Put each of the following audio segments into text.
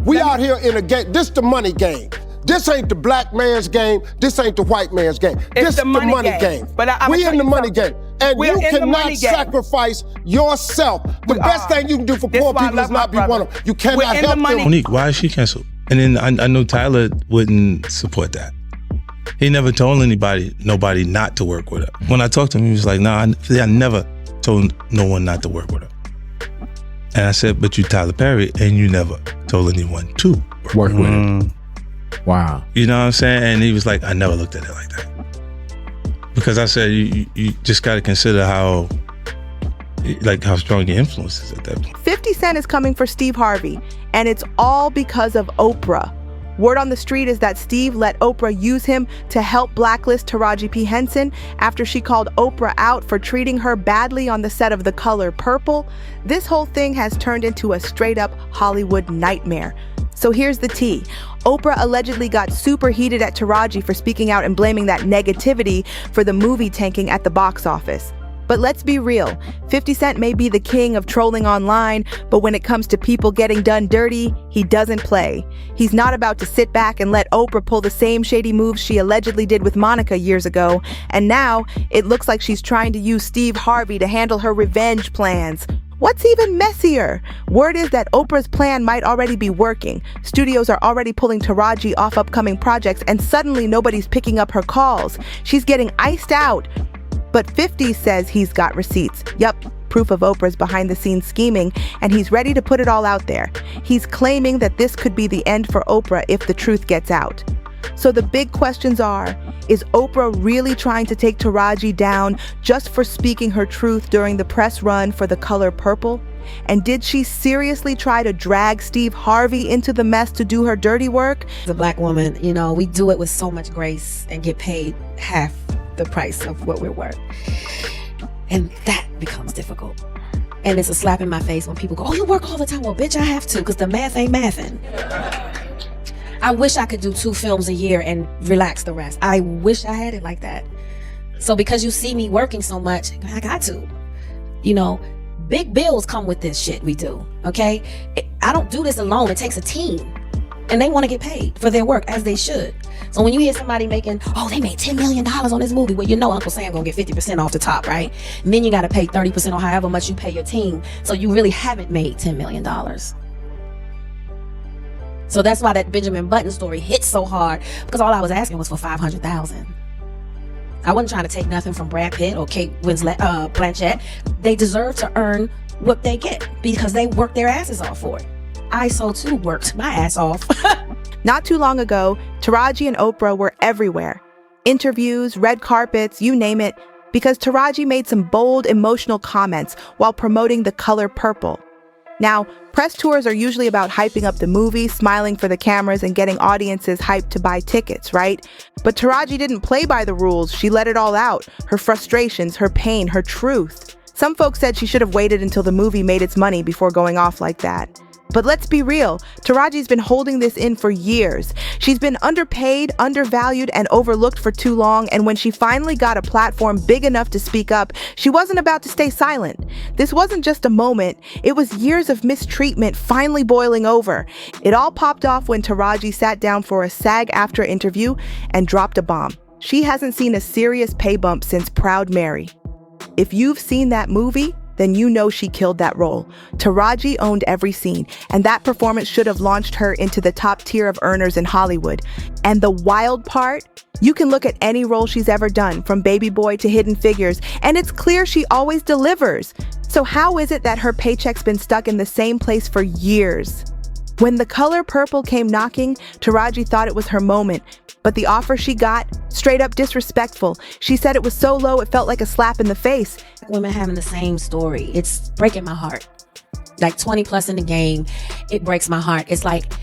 We out here in a game. This the money game. This ain't the black man's game. This ain't the white man's game. This the money game. But we in the money game. And you cannot sacrifice yourself. The best thing you can do for poor people is not be one of them. You cannot help them. Monique, why is she canceled? And then I know Tyler wouldn't support that. He never told nobody not to work with her. When I talked to him, he was like, nah, I never told no one not to work with her. And I said, but you Tyler Perry, and you never told anyone to work with her. Wow. You know what I'm saying? And he was like, I never looked at it like that. Because I said, you just got to consider how strong your influence is at that point. 50 Cent is coming for Steve Harvey, and it's all because of Oprah. Word on the street is that Steve let Oprah use him to help blacklist Taraji P. Henson after she called Oprah out for treating her badly on the set of The Color Purple. This whole thing has turned into a straight-up Hollywood nightmare. So here's the tea. Oprah allegedly got super heated at Taraji for speaking out and blaming that negativity for the movie tanking at the box office. But let's be real, 50 Cent may be the king of trolling online, but when it comes to people getting done dirty, he doesn't play. He's not about to sit back and let Oprah pull the same shady moves she allegedly did with Monica years ago, and now it looks like she's trying to use Steve Harvey to handle her revenge plans. What's even messier? Word is that Oprah's plan might already be working. Studios are already pulling Taraji off upcoming projects, and suddenly nobody's picking up her calls. She's getting iced out. But 50 says he's got receipts. Yup, proof of Oprah's behind-the-scenes scheming, and he's ready to put it all out there. He's claiming that this could be the end for Oprah if the truth gets out. So the big questions are, is Oprah really trying to take Taraji down just for speaking her truth during the press run for The Color Purple? And did she seriously try to drag Steve Harvey into the mess to do her dirty work? As a black woman, we do it with so much grace and get paid half the price of what we're worth. And that becomes difficult. And it's a slap in my face when people go, oh, you work all the time. Well, bitch, I have to, because the math ain't mathing. I wish I could do 2 films a year and relax the rest. I wish I had it like that. So because you see me working so much, I got to. Big bills come with this shit we do, okay? I don't do this alone. It takes a team. And they want to get paid for their work, as they should. So when you hear somebody making, oh, they made $10 million on this movie, well, Uncle Sam gonna get 50% off the top, right? And then you gotta pay 30% or however much you pay your team. So you really haven't made $10 million. So that's why that Benjamin Button story hit so hard, because all I was asking was for $500,000. I wasn't trying to take nothing from Brad Pitt or Kate Blanchett. They deserve to earn what they get because they worked their asses off for it. I too worked my ass off. Not too long ago, Taraji and Oprah were everywhere. Interviews, red carpets, you name it, because Taraji made some bold, emotional comments while promoting The Color Purple. Now, press tours are usually about hyping up the movie, smiling for the cameras, and getting audiences hyped to buy tickets, right? But Taraji didn't play by the rules. She let it all out. Her frustrations, her pain, her truth. Some folks said she should have waited until the movie made its money before going off like that. But let's be real, Taraji's been holding this in for years. She's been underpaid, undervalued, and overlooked for too long, and when she finally got a platform big enough to speak up, she wasn't about to stay silent. This wasn't just a moment, it was years of mistreatment finally boiling over. It all popped off when Taraji sat down for a SAG-AFTRA interview and dropped a bomb. She hasn't seen a serious pay bump since Proud Mary. If you've seen that movie, then you know she killed that role. Taraji owned every scene, and that performance should have launched her into the top tier of earners in Hollywood. And the wild part, you can look at any role she's ever done, from Baby Boy to Hidden Figures, and it's clear she always delivers. So how is it that her paycheck's been stuck in the same place for years? When The Color Purple came knocking, Taraji thought it was her moment, but the offer she got, straight up disrespectful. She said it was so low it felt like a slap in the face. Women having the same story, it's breaking my heart. Like 20 plus in the game, it breaks my heart. It's like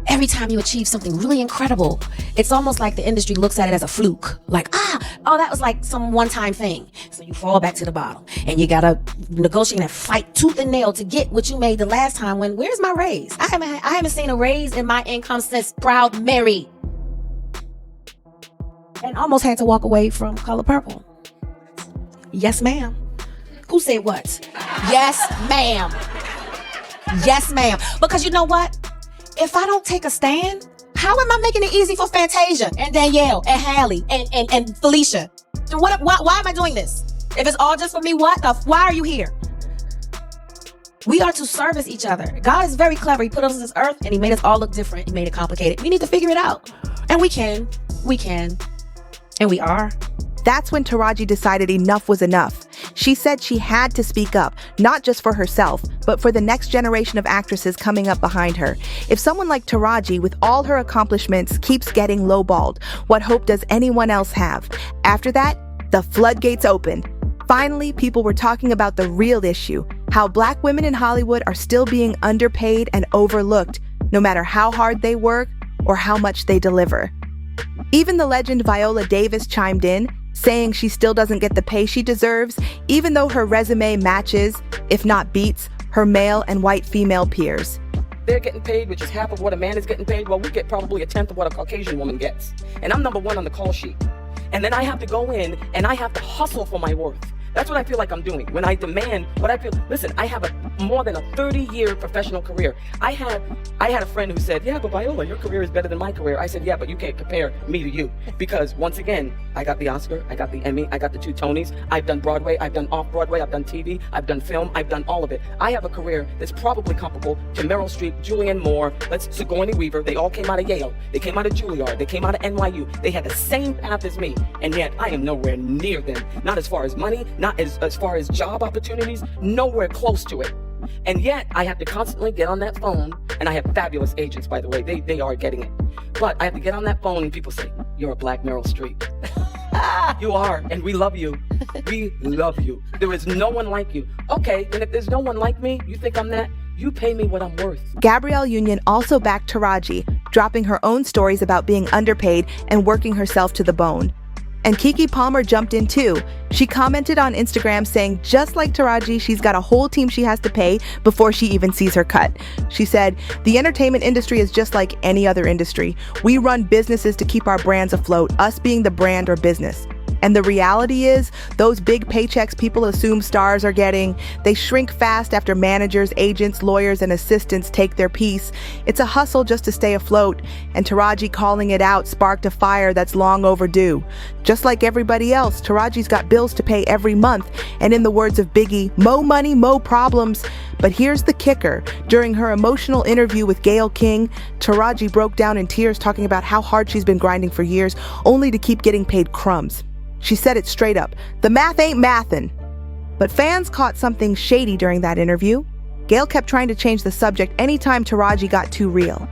every time you achieve something really incredible, it's almost like the industry looks at it as a fluke. Like, oh, that was like some one-time thing. So you fall back to the bottom and you gotta negotiate and fight tooth and nail to get what you made the last time. Where's my raise? I haven't seen a raise in my income since Proud Mary. And almost had to walk away from Color Purple. Yes, ma'am. Who said what? Yes, ma'am. Yes, ma'am. Because you know what? if I don't take a stand, how am I making it easy for Fantasia and Danielle and Hallie and Felicia? Why am I doing this? If it's all just for me, why are you here? We are to service each other. God is very clever. He put us on this earth and he made us all look different. He made it complicated. We need to figure it out. And we can. And we are. That's when Taraji decided enough was enough. She said she had to speak up, not just for herself, but for the next generation of actresses coming up behind her. If someone like Taraji, with all her accomplishments, keeps getting lowballed, what hope does anyone else have? After that, the floodgates opened. Finally, people were talking about the real issue, how Black women in Hollywood are still being underpaid and overlooked, no matter how hard they work or how much they deliver. Even the legend Viola Davis chimed in, saying she still doesn't get the pay she deserves, even though her resume matches, if not beats, her male and white female peers. They're getting paid, which is half of what a man is getting paid. Well, we get probably a tenth of what a Caucasian woman gets. And I'm number one on the call sheet. And then I have to go in and I have to hustle for my worth. That's what I feel like I'm doing. When I demand what I feel, listen, I have more than a 30-year professional career. I had a friend who said, yeah, but Viola, your career is better than my career. I said, yeah, but you can't compare me to you. Because once again, I got the Oscar, I got the Emmy, I got the 2 Tonys. I've done Broadway, I've done off-Broadway, I've done TV, I've done film, I've done all of it. I have a career that's probably comparable to Meryl Streep, Julianne Moore, Sigourney Weaver. They all came out of Yale. They came out of Juilliard. They came out of NYU. They had the same path as me. And yet, I am nowhere near them. Not as far as money, not as far as job opportunities, nowhere close to it. And yet, I have to constantly get on that phone, and I have fabulous agents, by the way, they are getting it. But I have to get on that phone and people say, you're a Black Meryl Streep. You are, and we love you. We love you. There is no one like you. Okay, and if there's no one like me, you think I'm that? You pay me what I'm worth. Gabrielle Union also backed Taraji, dropping her own stories about being underpaid and working herself to the bone. And Keke Palmer jumped in too. She commented on Instagram saying, just like Taraji, she's got a whole team she has to pay before she even sees her cut. She said, the entertainment industry is just like any other industry. We run businesses to keep our brands afloat, us being the brand or business. And the reality is, those big paychecks people assume stars are getting, they shrink fast after managers, agents, lawyers, and assistants take their piece. It's a hustle just to stay afloat, and Taraji calling it out sparked a fire that's long overdue. Just like everybody else, Taraji's got bills to pay every month, and in the words of Biggie, mo money, mo problems. But here's the kicker. During her emotional interview with Gayle King, Taraji broke down in tears talking about how hard she's been grinding for years, only to keep getting paid crumbs. She said it straight up, the math ain't mathin'. But fans caught something shady during that interview. Gayle kept trying to change the subject anytime Taraji got too real,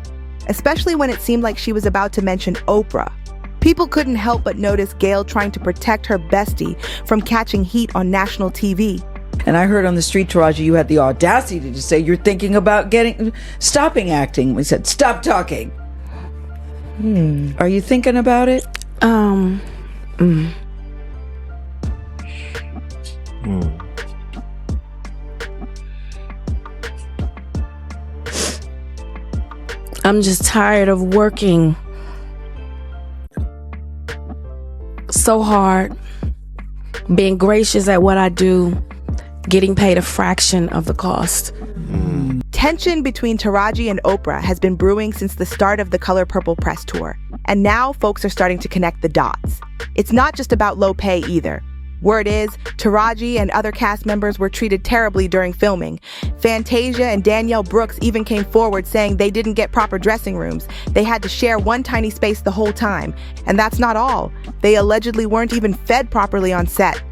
especially when it seemed like she was about to mention Oprah. People couldn't help but notice Gayle trying to protect her bestie from catching heat on national TV. And I heard on the street, Taraji, you had the audacity to say you're thinking about stopping acting. We said, stop talking. Are you thinking about it? I'm just tired of working so hard, being gracious at what I do, getting paid a fraction of the cost. Tension between Taraji and Oprah has been brewing since the start of the Color Purple press tour, and now folks are starting to connect the dots. It's not just about low pay either. Word is, Taraji and other cast members were treated terribly during filming. Fantasia and Danielle Brooks even came forward saying they didn't get proper dressing rooms. They had to share one tiny space the whole time. And that's not all. They allegedly weren't even fed properly on set.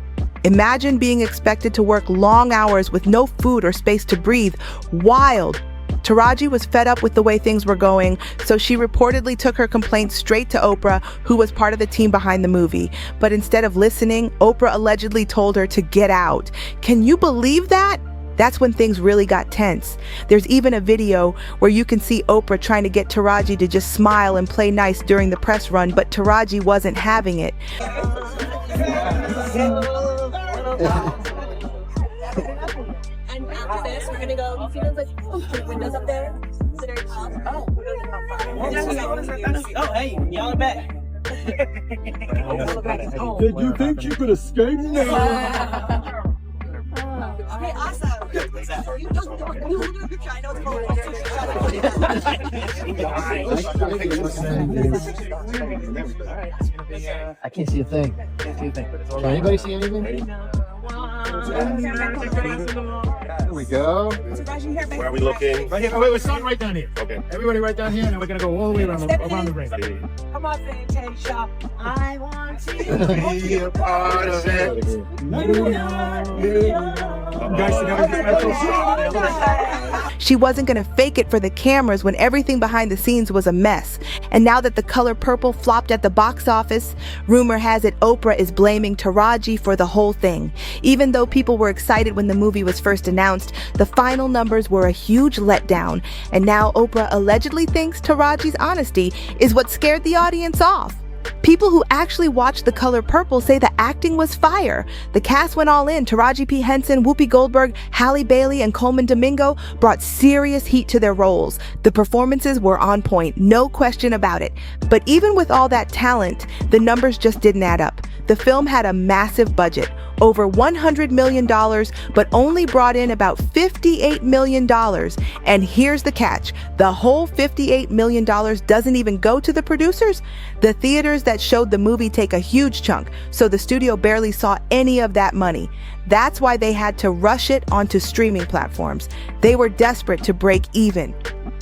Imagine being expected to work long hours with no food or space to breathe. Wild. Taraji was fed up with the way things were going, so she reportedly took her complaints straight to Oprah, who was part of the team behind the movie. But instead of listening, Oprah allegedly told her to get out. Can you believe that? That's when things really got tense. There's even a video where you can see Oprah trying to get Taraji to just smile and play nice during the press run, but Taraji wasn't having it. And after this, we're gonna go. You see those like windows up there? Oh, hey, y'all are back. Did you think you could escape? Okay, awesome. was that? I can't see a thing. Can anybody see anything? There we go. Where are we looking? Right here. Oh, wait, we're starting right down here. Okay. Everybody right down here, and then we're gonna go all the way around the ring. Come on, Fantasia. I want to Be a part of it. She wasn't going to fake it for the cameras when everything behind the scenes was a mess. And now that The Color Purple flopped at the box office, rumor has it Oprah is blaming Taraji for the whole thing. Even though people were excited when the movie was first announced, the final numbers were a huge letdown. And now Oprah allegedly thinks Taraji's honesty is what scared the audience off. People who actually watched The Color Purple say the acting was fire. The cast went all in. Taraji P. Henson, Whoopi Goldberg, Halle Bailey, and Coleman Domingo brought serious heat to their roles. The performances were on point, no question about it. But even with all that talent, the numbers just didn't add up. The film had a massive budget, over $100 million, but only brought in about $58 million. And here's the catch. The whole $58 million doesn't even go to the producers. The theaters that showed the movie take a huge chunk, so the studio barely saw any of that money. That's why they had to rush it onto streaming platforms. They were desperate to break even.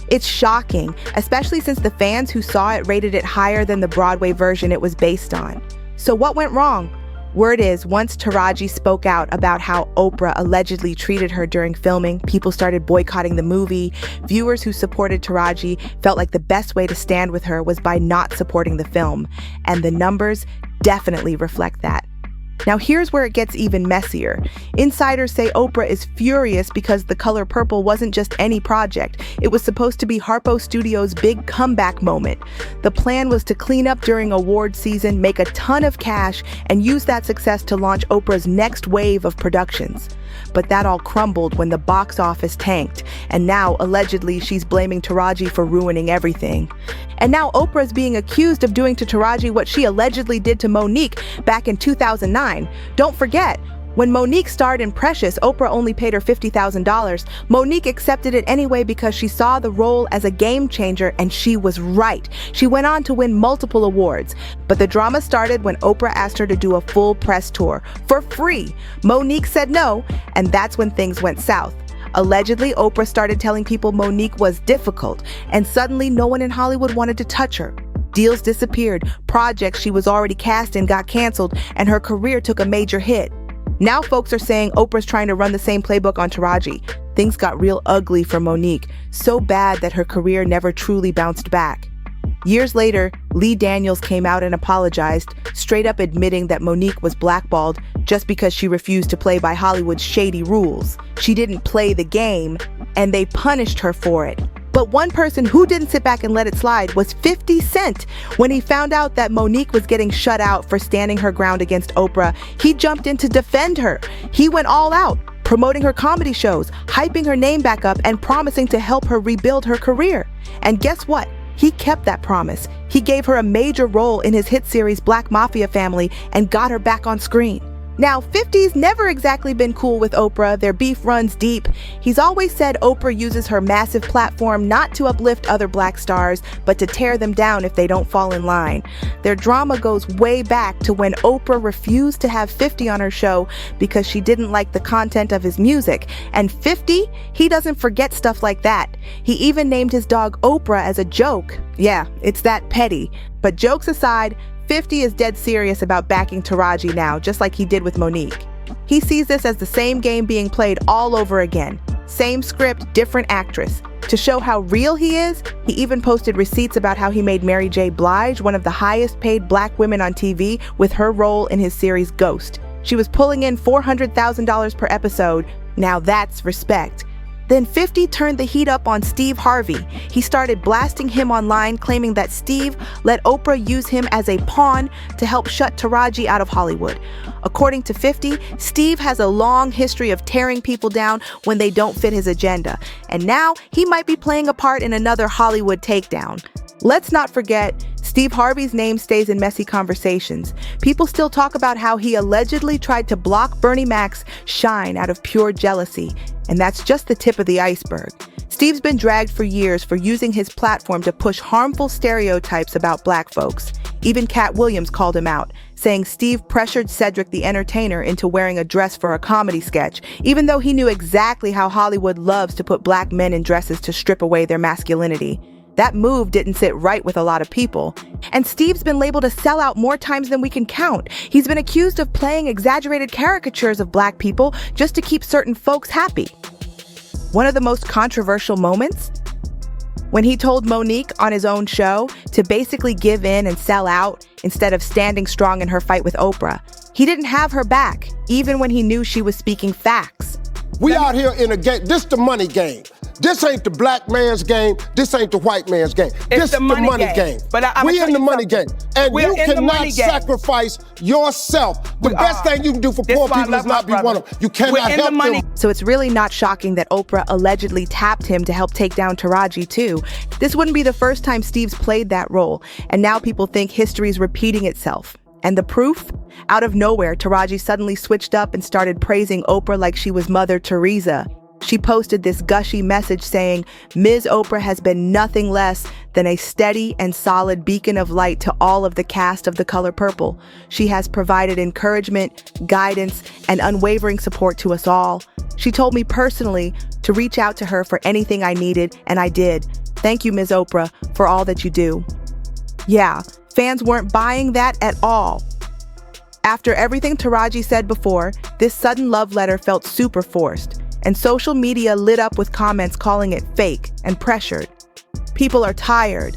It's shocking, especially since the fans who saw it rated it higher than the Broadway version it was based on. So what went wrong? Word is, once Taraji spoke out about how Oprah allegedly treated her during filming, people started boycotting the movie. Viewers who supported Taraji felt like the best way to stand with her was by not supporting the film. And the numbers definitely reflect that. Now here's where it gets even messier. Insiders say Oprah is furious because The Color Purple wasn't just any project. It was supposed to be Harpo Studios' big comeback moment. The plan was to clean up during award season, make a ton of cash, and use that success to launch Oprah's next wave of productions. But that all crumbled when the box office tanked, and now allegedly she's blaming Taraji for ruining everything. And now Oprah's being accused of doing to Taraji what she allegedly did to Monique back in 2009. Don't forget, when Monique starred in Precious, Oprah only paid her $50,000. Monique accepted it anyway because she saw the role as a game changer, and she was right. She went on to win multiple awards. But the drama started when Oprah asked her to do a full press tour for free. Monique said no, and that's when things went south. Allegedly, Oprah started telling people Monique was difficult, and suddenly no one in Hollywood wanted to touch her. Deals disappeared, projects she was already cast in got canceled, and her career took a major hit. Now folks are saying Oprah's trying to run the same playbook on Taraji. Things got real ugly for Monique, so bad that her career never truly bounced back. Years later, Lee Daniels came out and apologized, straight up admitting that Monique was blackballed just because she refused to play by Hollywood's shady rules. She didn't play the game, and they punished her for it. But one person who didn't sit back and let it slide was 50 Cent. When he found out that Monique was getting shut out for standing her ground against Oprah, he jumped in to defend her. He went all out, promoting her comedy shows, hyping her name back up, and promising to help her rebuild her career. And guess what? He kept that promise. He gave her a major role in his hit series Black Mafia Family and got her back on screen. Now, 50's never exactly been cool with Oprah. Their beef runs deep. He's always said Oprah uses her massive platform not to uplift other black stars, but to tear them down if they don't fall in line. Their drama goes way back to when Oprah refused to have 50 on her show because she didn't like the content of his music. And 50, he doesn't forget stuff like that. He even named his dog Oprah as a joke. Yeah, it's that petty. But jokes aside, 50 is dead serious about backing Taraji now, just like he did with Monique. He sees this as the same game being played all over again. Same script, different actress. To show how real he is, he even posted receipts about how he made Mary J. Blige one of the highest paid black women on TV with her role in his series Ghost. She was pulling in $400,000 per episode. Now that's respect. Then 50 turned the heat up on Steve Harvey. He started blasting him online, claiming that Steve let Oprah use him as a pawn to help shut Taraji out of Hollywood. According to 50, Steve has a long history of tearing people down when they don't fit his agenda. And now he might be playing a part in another Hollywood takedown. Let's not forget, Steve Harvey's name stays in messy conversations. People still talk about how he allegedly tried to block Bernie Mac's shine out of pure jealousy, and that's just the tip of the iceberg. Steve's been dragged for years for using his platform to push harmful stereotypes about black folks. Even Cat Williams called him out, saying Steve pressured Cedric the Entertainer into wearing a dress for a comedy sketch, even though he knew exactly how Hollywood loves to put black men in dresses to strip away their masculinity. That move didn't sit right with a lot of people. And Steve's been labeled a sellout more times than we can count. He's been accused of playing exaggerated caricatures of black people just to keep certain folks happy. One of the most controversial moments? When he told Monique on his own show to basically give in and sell out instead of standing strong in her fight with Oprah. He didn't have her back, even when he knew she was speaking facts. We out here in a game. This the money game. This ain't the black man's game. This ain't the white man's game. This the money game. But we in the money game. And We're you in the money cannot game. sacrifice yourself. The best thing you can do for poor people is not be one of them. You cannot help them. So it's really not shocking that Oprah allegedly tapped him to help take down Taraji too. This wouldn't be the first time Steve's played that role. And now people think history's repeating itself. And the proof? Out of nowhere, Taraji suddenly switched up and started praising Oprah like she was Mother Teresa. She posted this gushy message saying, Ms. Oprah has been nothing less than a steady and solid beacon of light to all of the cast of The Color Purple. She has provided encouragement, guidance, and unwavering support to us all. She told me personally to reach out to her for anything I needed, and I did. Thank you, Ms. Oprah, for all that you do. Yeah, fans weren't buying that at all. After everything Taraji said before, this sudden love letter felt super forced. And social media lit up with comments calling it fake and pressured. People are tired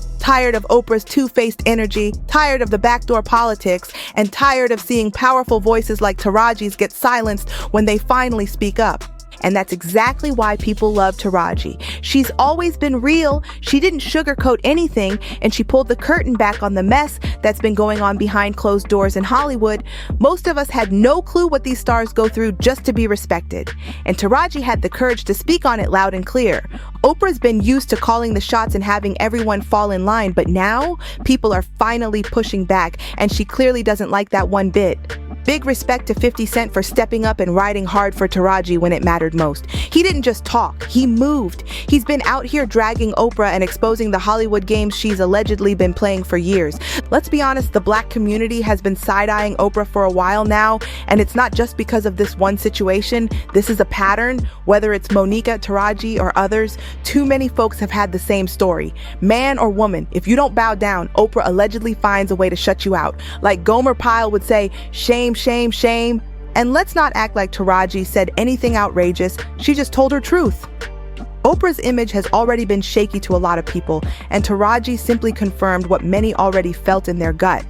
of Oprah's two-faced energy, tired of the backdoor politics, and tired of seeing powerful voices like Taraji's get silenced when they finally speak up. And that's exactly why people love Taraji. She's always been real. She didn't sugarcoat anything, and she pulled the curtain back on the mess that's been going on behind closed doors in Hollywood. Most of us had no clue what these stars go through just to be respected. And Taraji had the courage to speak on it loud and clear. Oprah's been used to calling the shots and having everyone fall in line, but now people are finally pushing back, and she clearly doesn't like that one bit. Big respect to 50 Cent for stepping up and riding hard for Taraji when it mattered most. He didn't just talk, he moved. He's been out here dragging Oprah and exposing the Hollywood games she's allegedly been playing for years. Let's be honest, the black community has been side-eyeing Oprah for a while now, and it's not just because of this one situation. This is a pattern. Whether it's Monica, Taraji, or others, too many folks have had the same story. Man or woman, if you don't bow down, Oprah allegedly finds a way to shut you out. Like Gomer Pyle would say, shame, shame, shame. And let's not act like Taraji said anything outrageous. She just told her truth. Oprah's image has already been shaky to a lot of people, and Taraji simply confirmed what many already felt in their gut.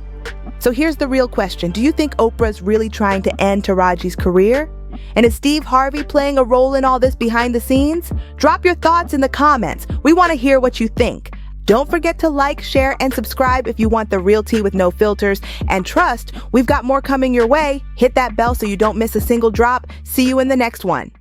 So here's the real question. Do you think Oprah's really trying to end Taraji's career? And is Steve Harvey playing a role in all this behind the scenes? Drop your thoughts in the comments. We want to hear what you think. Don't forget to like, share, and subscribe if you want the real tea with no filters. And trust, we've got more coming your way. Hit that bell so you don't miss a single drop. See you in the next one.